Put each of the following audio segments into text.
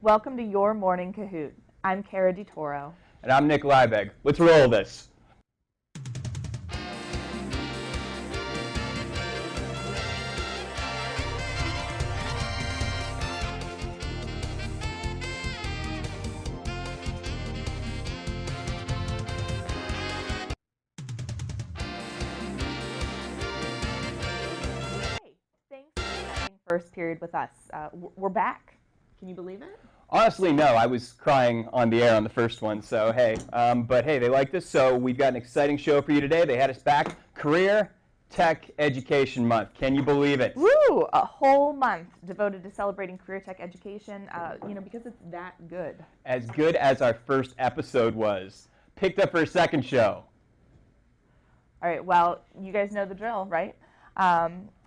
Welcome to your morning Kahoot. I'm Kara DiToro. And I'm Nick Liebeg. Let's roll this. Hey, thanks for spending first period with us. We're back. Can you believe it? Honestly, no. I was crying on the air on the first one, so hey. But hey, they liked us, so we've got an exciting show for you today. They had us back. Career Tech Education Month. Can you believe it? Woo! A whole month devoted to celebrating career tech education, because it's that good. As good as our first episode was. Picked up for a second show. All right, well, you guys know the drill, right?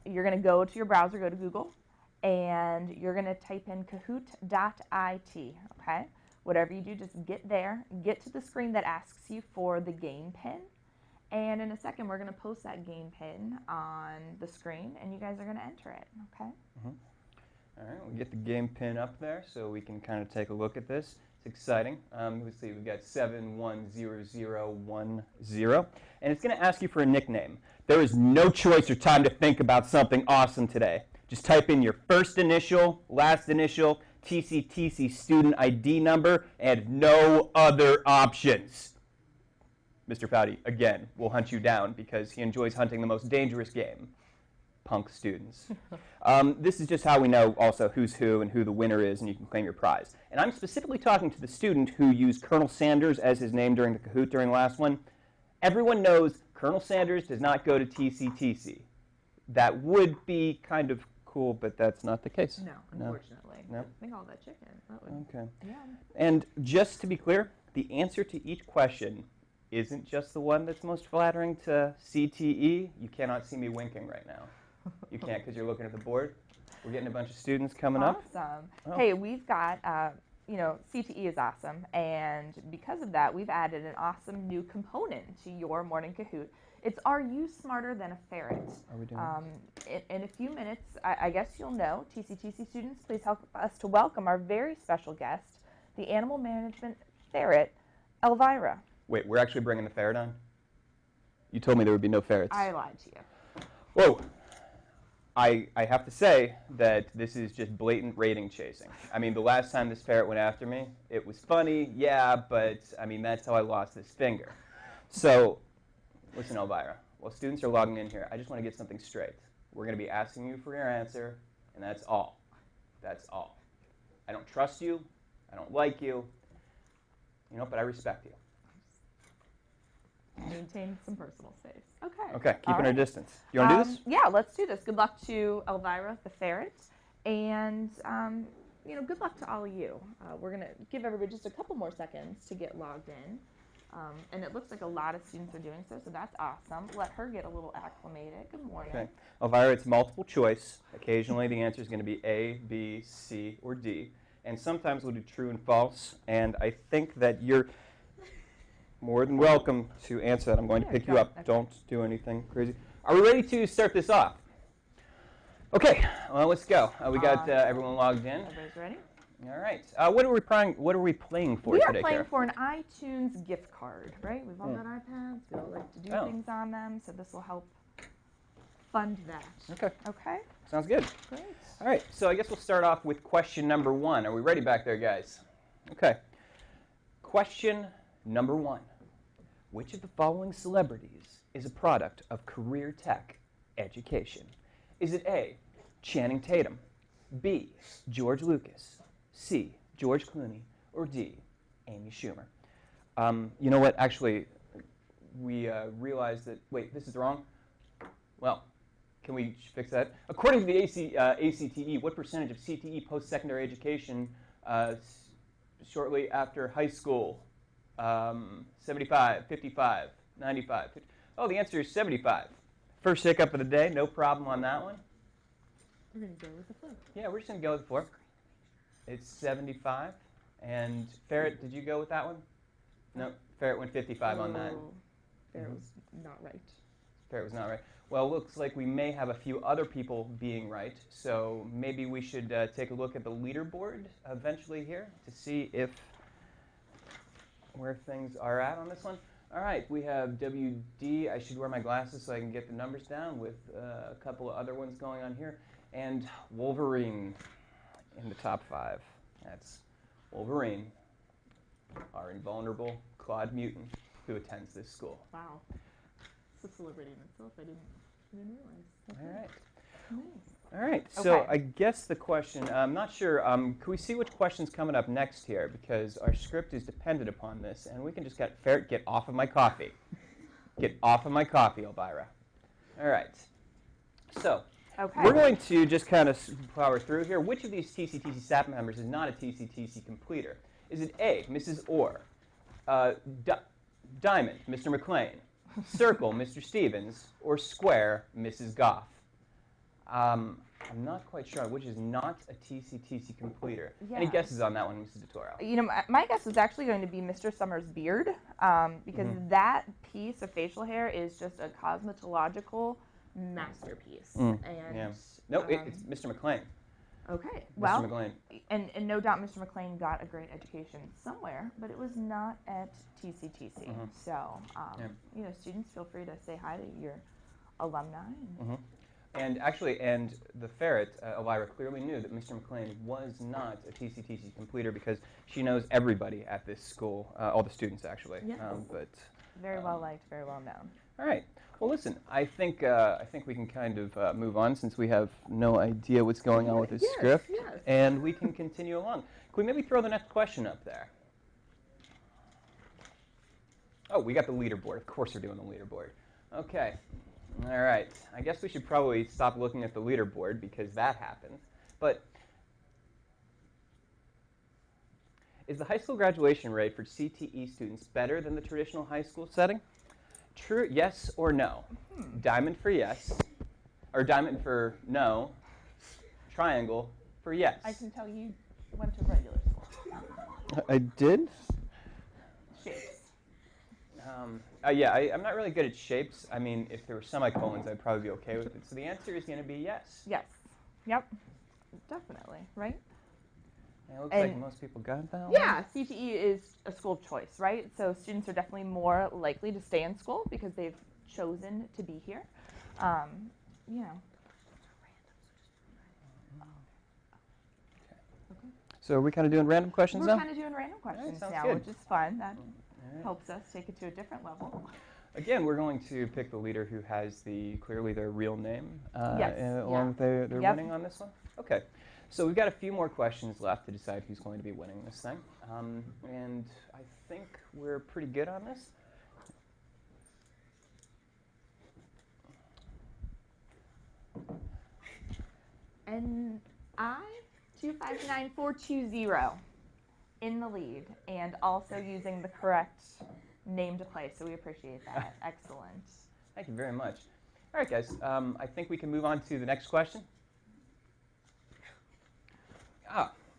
You're going to go to your browser, go to Google, and you're going to type in kahoot.it, okay? Whatever you do, just get there, get to the screen that asks you for the game pin, and in a second, we're going to post that game pin on the screen, and you guys are going to enter it, okay? All right, we'll get the game pin up there so we can kind of take a look at this. It's exciting. Let's see, we've got 710010, and it's going to ask you for a nickname. There is no choice or time to think about something awesome today. Just type in your first initial, last initial, TCTC student ID number, and no other options. Mr. Foudy, again, will hunt you down because he enjoys hunting the most dangerous game, punk students. This is just how we know also who's who and who the winner is, and you can claim your prize. And I'm specifically talking to the student who used Colonel Sanders as his name during the Kahoot during the last one. Everyone knows Colonel Sanders does not go to TCTC. That would be kind of cool, but that's not the case. No, unfortunately. No? Think all that chicken. That would, Okay. yeah. And just to be clear, the answer to each question isn't just the one that's most flattering to CTE. You cannot see me winking right now. You can't because you're looking at the board. We're getting a bunch of students coming up. Awesome. Oh. Hey, we've got, CTE is awesome, and because of that, we've added an awesome new component to your morning Kahoot. It's Are You Smarter Than a Ferret? Are we doing In a few minutes, I guess you'll know, TCTC students, please help us to welcome our very special guest, the animal management ferret, Elvira. Wait, we're actually bringing the ferret on? You told me there would be no ferrets. I lied to you. Whoa. I have to say that this is just blatant rating chasing. I mean, the last time this ferret went after me, it was funny, yeah, but I mean, that's how I lost this finger. So, listen, Elvira, while students are logging in here, I just want to get something straight. We're going to be asking you for your answer, and that's all. That's all. I don't trust you. I don't like you. But I respect you. Maintain some personal space. Okay. Okay, keeping All our right. distance. You want to do this? Yeah, let's do this. Good luck to Elvira, the ferret, and good luck to all of you. We're gonna give everybody just a couple more seconds to get logged in, and it looks like a lot of students are doing so. So that's awesome. Let her get a little acclimated. Good morning. Okay. Elvira, it's multiple choice. Occasionally the answer is going to be A, B, C, or D. And sometimes we'll do true and false. And I think that you're more than welcome to answer that. I'm going to pick you up. Okay. Don't do anything crazy. Are we ready to start this off? Okay, well, let's go. We got everyone logged in. Everybody's ready? All right. What are we playing for We today, are playing Kara? for an iTunes gift card, right? We've all got iPads. We all like to do things on them, so this will help fund that. Okay. Okay? Sounds good. Great. All right, so I guess we'll start off with question number 1. Are we ready back there, guys? Okay. Question number 1. Which of the following celebrities is a product of career tech education? Is it A, Channing Tatum, B, George Lucas, C, George Clooney, or D, Amy Schumer? You know what? Actually, we realized that, wait, this is wrong? Well, can we fix that? According to the ACTE, what percentage of CTE post-secondary education shortly after high school? 75, 55, 95. 50. Oh, the answer is 75. First hiccup of the day, no problem on that one. We're going to go with the flow. Yeah, we're just going to go with the floor. It's 75. And Ferret, did you go with that one? No, Ferret went 55 on that. Ferret was not right. Ferret was not right. Well, looks like we may have a few other people being right, so maybe we should take a look at the leaderboard eventually here to see where things are at on this one. All right, we have WD. I should wear my glasses so I can get the numbers down with a couple of other ones going on here. And Wolverine in the top 5. That's Wolverine, our invulnerable Claude mutant who attends this school. Wow. It's a celebrity in itself. I didn't realize. Okay. All right. Nice. All right, so Okay. I guess the question, I'm not sure, can we see which question's coming up next here? Because our script is dependent upon this, and we can just Ferret, get off of my coffee. Get off of my coffee, Elvira. All right. So, Okay. we're going to just kind of power through here. Which of these TCTC staff members is not a TCTC completer? Is it A, Mrs. Orr, Diamond, Mr. McLean, Circle, Mr. Stevens, or Square, Mrs. Goff? I'm not quite sure which is not a TCTC completer. Yeah. Any guesses on that one, Mrs. DeToro? You know, my guess is actually going to be Mr. Summers' beard, because that piece of facial hair is just a cosmetological masterpiece. And Yeah. No, it's Mr. McLean. okay, Mr. well, McLean. and no doubt Mr. McLean got a great education somewhere, but it was not at TCTC. So, you know, students, feel free to say hi to your alumni. And actually, the Ferret, Elvira, clearly knew that Mr. McLean was not a TCTC completer because she knows everybody at this school, all the students actually. Yes. Very well liked, very well known. All right. Well, listen, I think we can kind of move on since we have no idea what's going on with this script, and we can continue along. Can we maybe throw the next question up there? Oh, we got the leaderboard. Of course we're doing the leaderboard. Okay. All right. I guess we should probably stop looking at the leaderboard because that happened. But is the high school graduation rate for CTE students better than the traditional high school setting? True, yes or no? Diamond for yes, or diamond for no, triangle for yes. I can tell you went to regular school. I did? Shapes. Yeah, I'm not really good at shapes. I mean, if there were semicolons, I'd probably be okay with it. So the answer is going to be yes. Yes. Yep. Definitely, right? It looks like most people got that one. Yeah, CTE is a school of choice, right? So students are definitely more likely to stay in school because they've chosen to be here. You know. So are we kind of doing random questions now? We're kind of doing random questions sounds now, good. which is fun. That helps us take it to a different level. Again, we're going to pick the leader who has clearly their real name Yes, along with their Yep. winning on this one. Okay. So we've got a few more questions left to decide who's going to be winning this thing. And I think we're pretty good on this. And I259420 in the lead and also using the correct name to play, so we appreciate that. Excellent. Thank you very much. All right, guys. I think we can move on to the next question.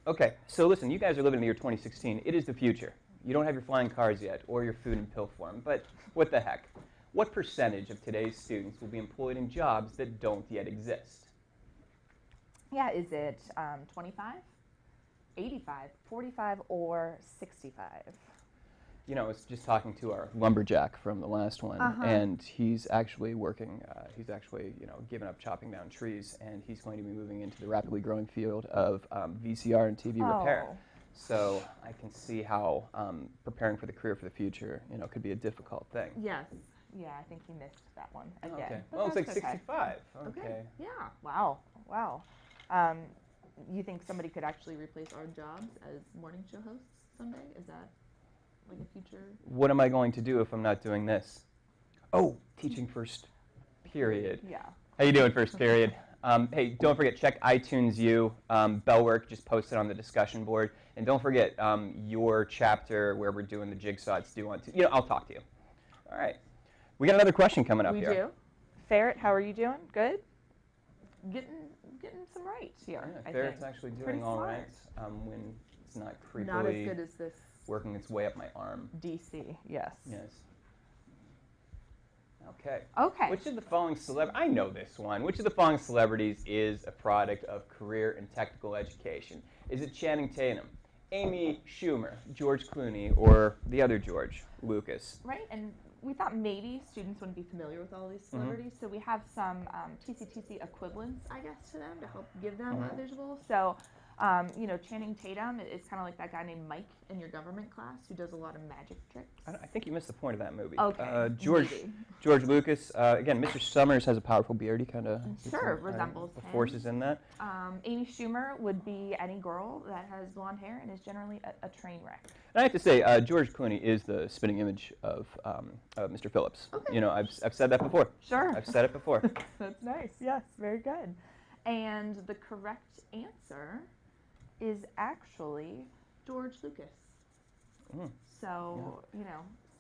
Okay. So listen, you guys are living in the year 2016. It is the future. You don't have your flying cars yet or your food in pill form, but what the heck? What percentage of today's students will be employed in jobs that don't yet exist? Yeah, is it 25, 85, 45, or 65? You know, I was just talking to our lumberjack from the last one, and he's actually working, giving up chopping down trees, and he's going to be moving into the rapidly growing field of VCR and TV repair. So I can see how preparing for the career for the future, could be a difficult thing. Yes. Yeah, I think he missed that one again. Okay. But Well, it's like that's okay. 65. Okay. Yeah. Wow. You think somebody could actually replace our jobs as morning show hosts someday? Is that like a future? What am I going to do if I'm not doing this? Oh, teaching first period. Yeah. How you doing, first period? Hey, don't forget, check iTunes U. Bellwork just posted on the discussion board. And don't forget your chapter where we're doing the jigsaw. It's due on I'll talk to you. All right. We got another question coming up here. We do. Ferret, how are you doing? Good? Getting some rights here, Yeah, I Ferret's think. actually doing Pretty all smart. right when it's not creepily Not as good as this working its way up my arm. DC, yes. Yes. Okay. Okay. Which of the following I know this one. Which of the following celebrities is a product of career and technical education? Is it Channing Tatum, Amy Schumer, George Clooney, or the other George, Lucas? Right, and we thought maybe students wouldn't be familiar with all these celebrities, so we have some TCTC equivalents, I guess, to them to help give them a visual. So, Channing Tatum is kind of like that guy named Mike in your government class who does a lot of magic tricks. I think you missed the point of that movie. Okay, George Lucas. Again, Mr. Summers has a powerful beard. He kind of resembles the him. forces in that. Amy Schumer would be any girl that has blonde hair and is generally a train wreck. And I have to say, George Clooney is the spitting image of Mr. Phillips. Okay. I've said that before. Sure. I've said it before. That's nice. Yes, very good. And the correct answer is actually George Lucas. So,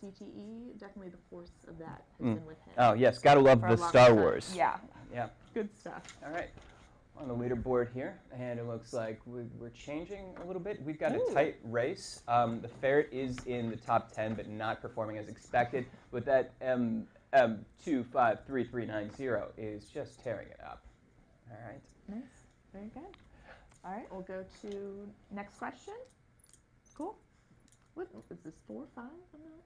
CTE, definitely the force of that has been with him. Oh, yes. Gotta love the Star Wars. Yeah. Yeah. Good stuff. All right. On the leaderboard here, and it looks like we're changing a little bit. We've got a tight race. The Ferret is in the top 10, but not performing as expected. But that M253390 is just tearing it up. All right. Nice. Very good. All right, we'll go to next question. Cool. What is this, 4, 5?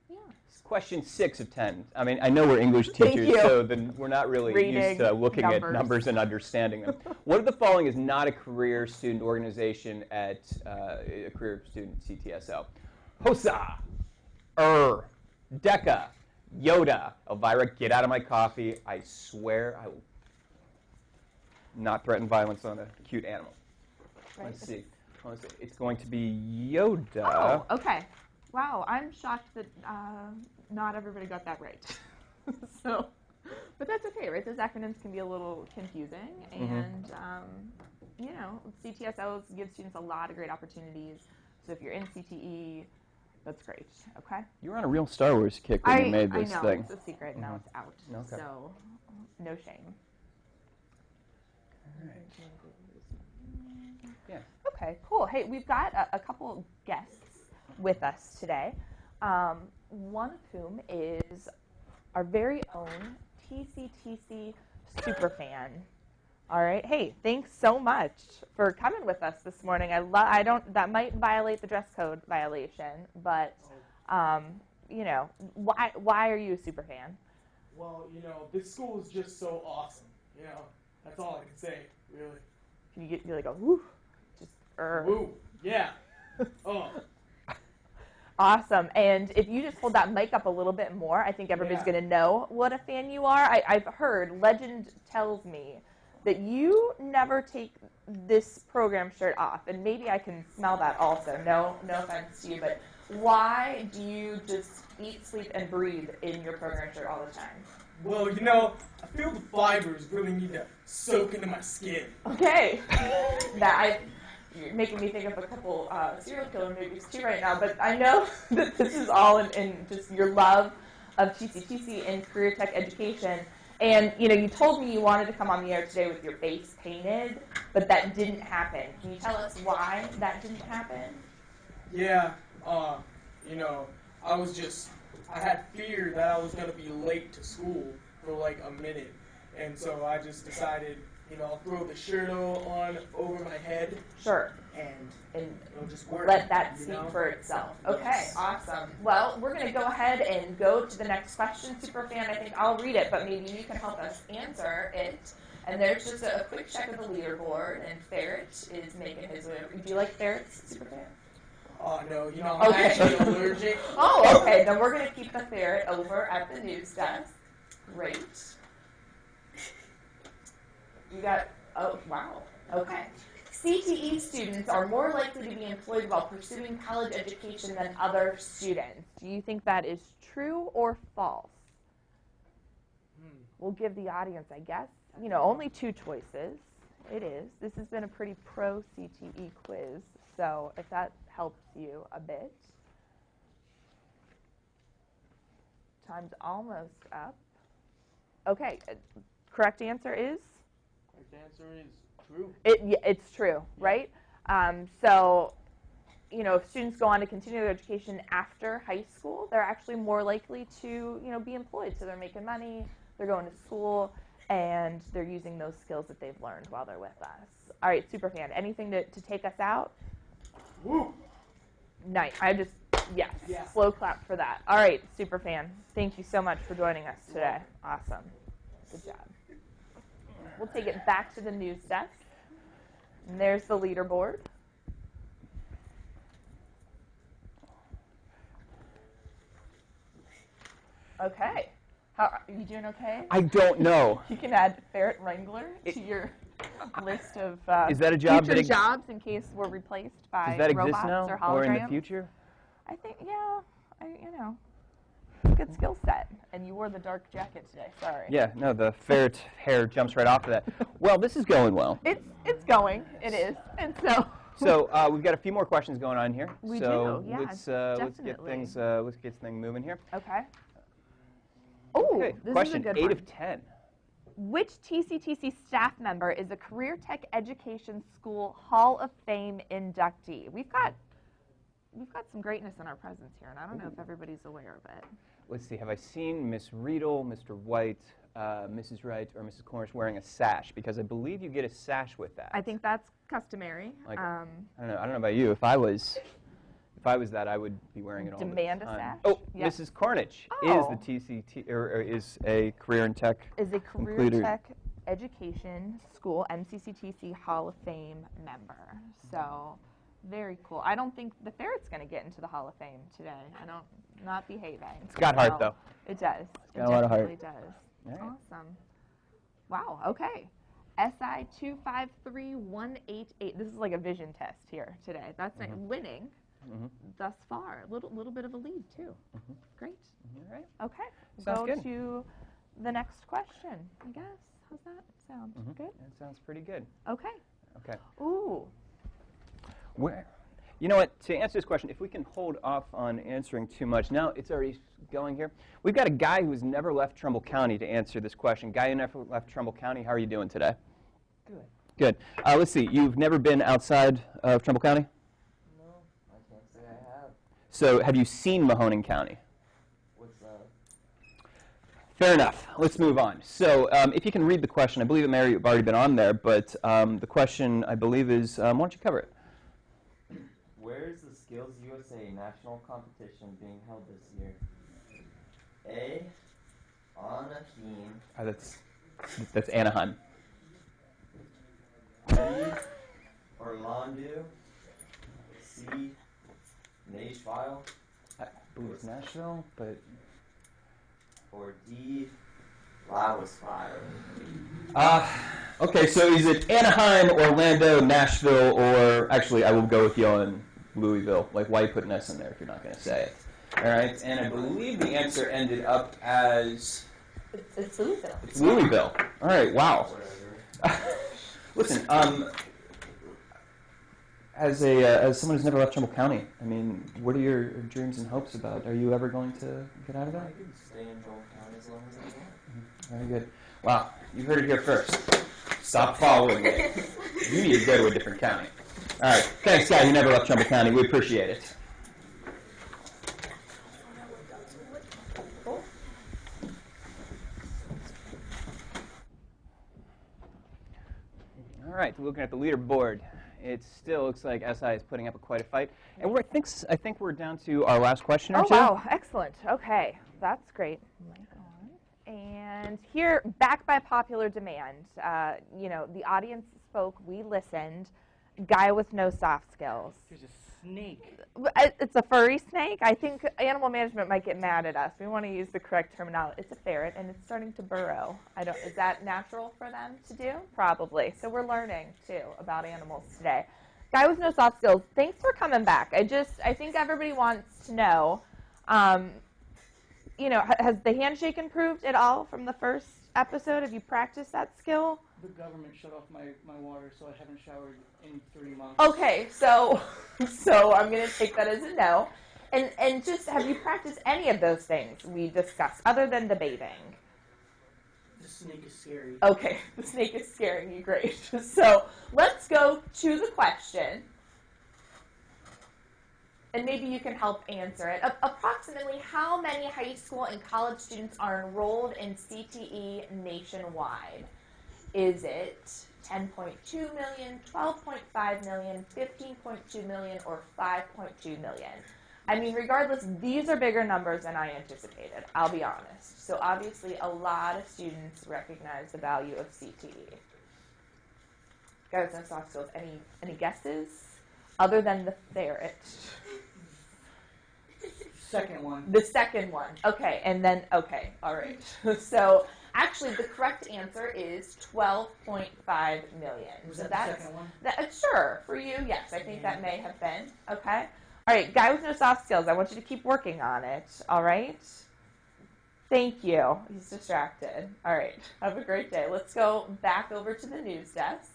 Yeah. It's question 6 of 10. I mean, I know we're English teachers, so then we're not really used to looking at numbers and understanding them. What of the following is not a career student organization at a career student CTSO? HOSA, DECA, Yoda. Elvira, get out of my coffee. I swear I will not threaten violence on a cute animal. Right. Let's see. It's going to be Yoda. Oh, okay. Wow, I'm shocked that not everybody got that right. So, but that's okay, right? Those acronyms can be a little confusing, and CTSOs give students a lot of great opportunities. So if you're in CTE, that's great. Okay. You were on a real Star Wars kick when you made this thing. I know, thing. it's a secret, and now it's out. Okay. So, no shame. All right. Yeah. Okay, cool. Hey, we've got a couple guests with us today, one of whom is our very own TCTC superfan. All right. Hey, thanks so much for coming with us this morning. That might violate the dress code violation, but why are you a superfan? Well, this school is just so awesome. That's all I can say, really. Can you like a woo? Woo, yeah. Oh. Awesome. And if you just hold that mic up a little bit more, I think everybody's going to know what a fan you are. I've heard, legend tells me, that you never take this program shirt off. And maybe I can smell that also. No offense to you, but why do you just eat, sleep, and breathe in your program shirt all the time? Well, I feel the fibers really need to soak into my skin. Okay. You're making me think of a couple serial killer movies too right now, but I know that this is all in just your love of TCTC and career tech education. And you told me you wanted to come on the air today with your face painted, but that didn't happen. Can you tell us why that didn't happen? Yeah, I had fear that I was going to be late to school for like a minute, and so I just decided, I'll throw the shirt on over my head. Sure. And it'll just work. Let that speak for itself. Okay, awesome. Well, we're going to go ahead and go to the next question, Superfan. I think I'll read it, but maybe you can help us answer it. And there's just a quick check of the leaderboard, and Ferret is making his way over. Do you like ferrets, Superfan? Oh, no, I'm actually allergic. Oh, okay. Then we're going to keep the ferret over at the news desk. Great. You got, oh, wow. Okay. CTE students are more likely to be employed while pursuing college education than other students. Do you think that is true or false? We'll give the audience, I guess, only 2 choices. It is. This has been a pretty pro-CTE quiz, so if that helps you a bit. Time's almost up. Okay, correct answer is? The answer is true. It's true, right? So, you know, if students go on to continue their education after high school, they're actually more likely to, you know, be employed. So they're making money, they're going to school, and they're using those skills that they've learned while they're with us. All right, Superfan, anything to take us out? Woo! Nice. I just, yes, Yeah. slow clap for that. All right, Superfan, thank you so much for joining us today. Awesome. Good job. We'll take it back to the news desk. And there's the leaderboard. Okay. How are you doing? Okay. I don't know. You can add ferret wrangler to your list of Is that a job future that jobs in case we're replaced by does that exist robots now or holograms. or in the future? I think, yeah. You know, good skill set. And you wore the dark jacket today. Sorry. Yeah, no, the ferret hair jumps right off of that. Well, this is going well. It's going. It is. And so. So we've got a few more questions going on here. We so do. Yeah. let's get things moving here. Okay. Oh, Okay. this Question is a good 8 one. of 10. Which TCTC staff member is a Career Tech Education School Hall of Fame inductee? We've got some greatness in our presence here, and I don't know if everybody's aware of it. Let's see. Have I seen Miss Riedel, Mr. White, Mrs. Wright, or Mrs. Cornish wearing a sash? Because I believe you get a sash with that. I think that's customary. Like, I don't know about you. If I was that, I would be wearing it all Demand the a time. sash? Oh, Yeah. Mrs. Cornish Oh. is the TCT or is a Career and Tech. Is a Career Included. Tech Education School MCCTC Hall of Fame member. So very cool. I don't think the ferret's going to get into the Hall of Fame today. Not behaving. It's got heart, So, though. It does. got a lot of heart. It definitely does. All right. Awesome. Wow. Okay. SI 253188. This is like a vision test here today. That's winning thus far. A little bit of a lead too. Great. All right. Okay. Sounds Go good. to the next question, I guess. How's that sound? Good? That sounds pretty good. Okay. Okay. Ooh. Where? You know what? To answer this question, if we can hold off on answering too much. Now it's already going here. We've got a guy who's never left Trumbull County to answer this question. Guy who never left Trumbull County. How are you doing today? Good. Good. Let's see. You've never been outside of Trumbull County? No, I can't say I have. So have you seen Mahoning County? What's that? Fair enough. Let's move on. So if you can read the question, I believe it may have already been on there, but the question, I believe, is why don't you cover it? Where is the Skills USA national competition being held this year? A. Anaheim. That's Anaheim. B. Orlando. C. Nashville. I believe it's Nashville, but... Or D. Louisville. Okay, so is it Anaheim, Orlando, Nashville, or actually I will go with you on Louisville. Like, why you put an S in there if you're not going to say it? All right, and I believe the answer ended up as... It's Louisville. It's Louisville. All right, wow. Whatever. Listen, as someone who's never left Trumbull County, I mean, what are your dreams and hopes about? Are you ever going to get out of I there? can stay in Trumbull County as long as I want. Very good. Wow, you heard it here first. Stop following me. You need to go to a different county. All right, thanks, guy. You never left Trumbull County. We appreciate it. All right, looking at the leaderboard, it still looks like SI is putting up quite a fight. And I think we're down to our last question or two. Oh, wow. Excellent. Okay. That's great. Mic on. And here, back by popular demand, you know, the audience spoke, we listened. Guy with no soft skills. There's a snake. It's a furry snake. I think animal management might get mad at us. We want to use the correct terminology. It's a ferret, and it's starting to burrow. Is that natural for them to do? Probably. So we're learning, too, about animals today. Guy with no soft skills, thanks for coming back. I think everybody wants to know, you know, has the handshake improved at all from the first episode? Have you practiced that skill? The government shut off my water, so I haven't showered in 3 months. Okay, so I'm going to take that as a no. And just, have you practiced any of those things we discussed, other than the bathing? The snake is scary. Okay, the snake is scaring you, great. So let's go to the question. and maybe you can help answer it. Approximately how many high school and college students are enrolled in CTE nationwide? Is it 10.2 million, 12.5 million, 15.2 million, or 5.2 million? I mean, regardless, these are bigger numbers than I anticipated, I'll be honest. So obviously, a lot of students recognize the value of CTE. Guys, no soft skills. Any guesses? Other than the ferret. Second one. The second one. Okay, and then, okay, all right. So actually, the correct answer is 12.5 million. Was So that that's, the second one? sure, for you, yes. I think that may have been. Okay. All right, guy with no soft skills, I want you to keep working on it. All right? Thank you. He's distracted. All right, have a great day. Let's go back over to the news desk.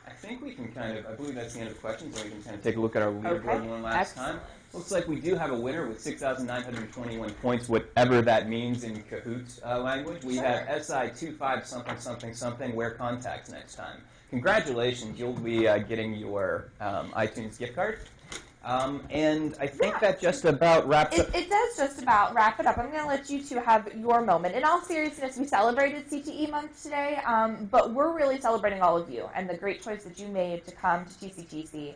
I think we can I believe that's the end of the questions, and we can kind of take a look at our leaderboard one last time. Looks like we do have a winner with 6,921 points, whatever that means in Kahoot language. We have SI25 something something something, wear contacts next time. Congratulations, you'll be getting your iTunes gift card. And I think that just about wraps up. It does just about wrap it up. I'm going to let you two have your moment. In all seriousness, we celebrated CTE month today, but we're really celebrating all of you and the great choice that you made to come to TCTC.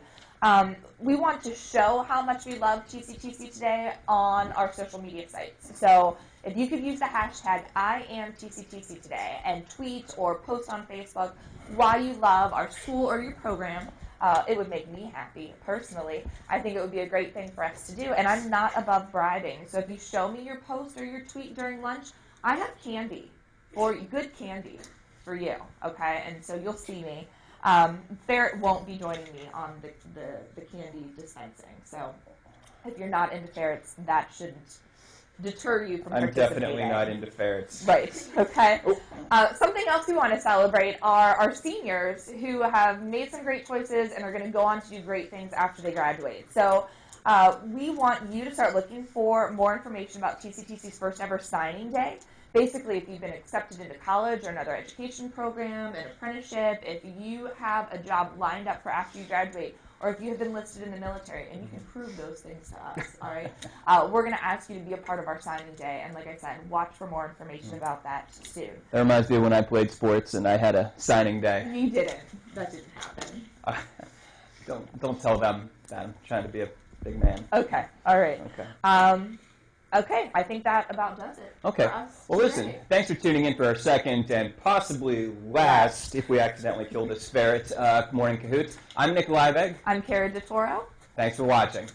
We want to show how much we love TCTC today on our social media sites. So if you could use the hashtag #IamTCTC today and tweet or post on Facebook why you love our school or your program, it would make me happy, personally. I think it would be a great thing for us to do, and I'm not above bribing. So if you show me your post or your tweet during lunch, I have candy, or good candy for you, okay? And so you'll see me. Ferret won't be joining me on the candy dispensing. So if you're not into ferrets, that shouldn't deter you from participating. I'm definitely not into ferrets. Right, okay. Something else we want to celebrate are our seniors who have made some great choices and are going to go on to do great things after they graduate. So we want you to start looking for more information about TCTC's first ever signing day. Basically, if you've been accepted into college or another education program, an apprenticeship, if you have a job lined up for after you graduate, or if you have been listed in the military, and you can prove those things to us, all right? We're going to ask you to be a part of our signing day, and like I said, watch for more information about that soon. That reminds me of when I played sports and I had a signing day. You didn't. That didn't happen. Don't tell them that I'm trying to be a big man. Okay, all right. Okay. Okay, I think that about does it Okay. for us Well, listen, today. thanks for tuning in for our second and possibly last, if we accidentally kill this ferret, Morning Kahoots. I'm Nick Liebeg. I'm Kara DeToro. Thanks for watching.